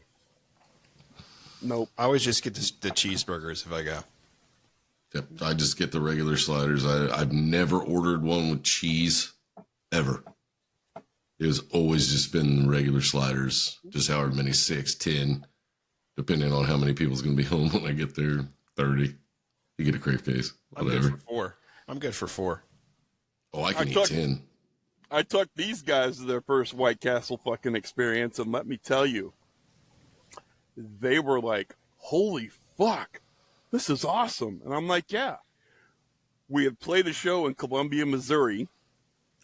Nope. I always just get the cheeseburgers if I go. Yep, I just get the regular sliders. I've never ordered one with cheese, ever. It has always just been regular sliders, just however many, 6, 10, depending on how many people's going to be home when I get there, 30. You get a crave case, whatever. I'm good for 4. I'm good for 4. Oh, I can eat 10. I took these guys to their first White Castle fucking experience, and let me tell you, they were like, holy fuck, this is awesome. And I'm like, yeah. We had played a show in Columbia, Missouri.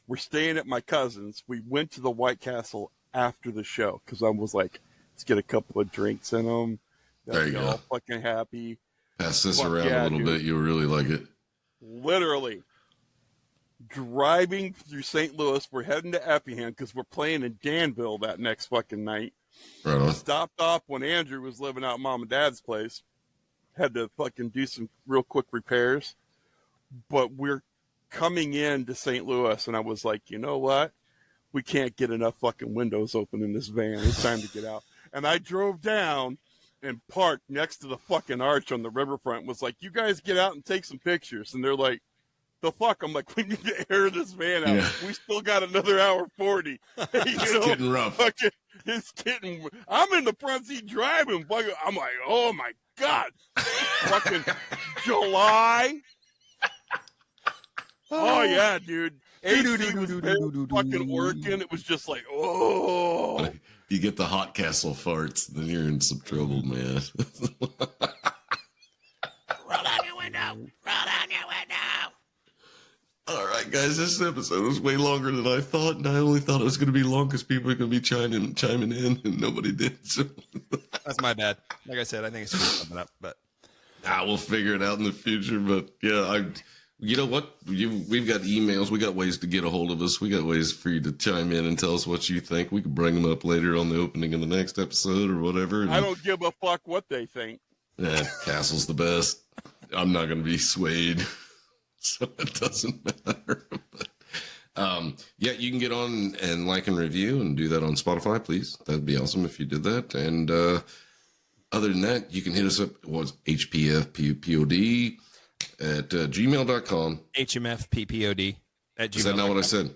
We're staying at my cousin's. We went to the White Castle after the show because I was like, let's get a couple of drinks in them. There you go. All fucking happy. Pass this around a little bit. You'll really like it. Literally. Driving through St. Louis. We're heading to Effingham because we're playing in Danville that next fucking night. Right on. Stopped off when Andrew was living out at Mom and Dad's place. Had to fucking do some real quick repairs. But we're coming into St. Louis, and I was like, you know what? We can't get enough fucking windows open in this van. It's time to get out. And I drove down and parked next to the fucking arch on the riverfront. Was like, you guys get out and take some pictures. And they're like, the fuck? I'm like, we need to air this van out. Yeah. We still got another hour 40. It's getting rough. Fucking, it's getting. I'm in the front seat driving. Fucking, I'm like, oh my God. Fucking July. Oh yeah, dude. AC was fucking working. It was just like, oh. You get the hot castle farts, then you're in some trouble, man. Roll down your window. Roll down your window. All right, guys, this episode was way longer than I thought, and I only thought it was going to be long because people are going to be chiming in, and nobody did. So. That's my bad. Like I said, I think it's coming up, but we'll figure it out in the future. But yeah, you know what? We've got emails. We got ways to get a hold of us. We got ways for you to chime in and tell us what you think. We can bring them up later on the opening of the next episode or whatever. And, I don't give a fuck what they think. Yeah, Castle's the best. I'm not going to be swayed, so it doesn't matter. But, yeah, you can get on and like and review and do that on Spotify, please. That'd be awesome if you did that. And other than that, you can hit us up. It was HPFPPOD at gmail.com. HMFPPOD at gmail.com. Is that not what I said?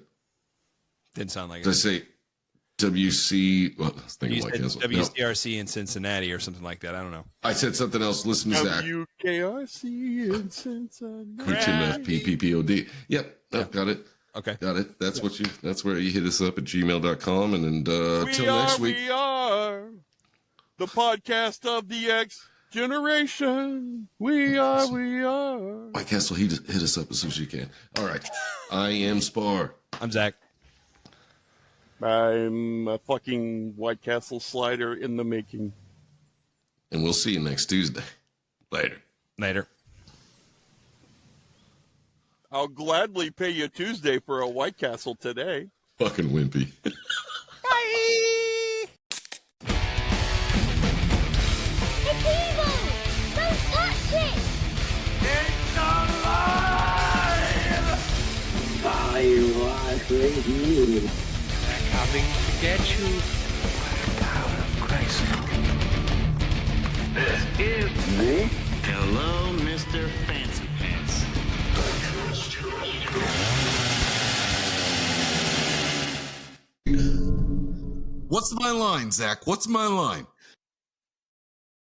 Didn't sound like it. Did I say WC? Well, I was thinking like this. WCRC in Cincinnati or something like that. I don't know. I said something else. Listen to Zach. WKRC in Cincinnati. HMFPPPOD. Yep. Yeah. Got it. Okay. Got it. That's where you hit us up at gmail.com. And until next week. We are the podcast of the X generation. We are. White Castle, hit us up as soon as you can. All right. I am Spar. I'm Zach. I'm a fucking White Castle slider in the making. And we'll see you next Tuesday. Later. I'll gladly pay you Tuesday for a White Castle today. Fucking wimpy. Hey, people! Don't touch it! It's alive! I was with you. coming to get you. Hello, Mr. Fancy Pants. What's my line, Zach? What's my line?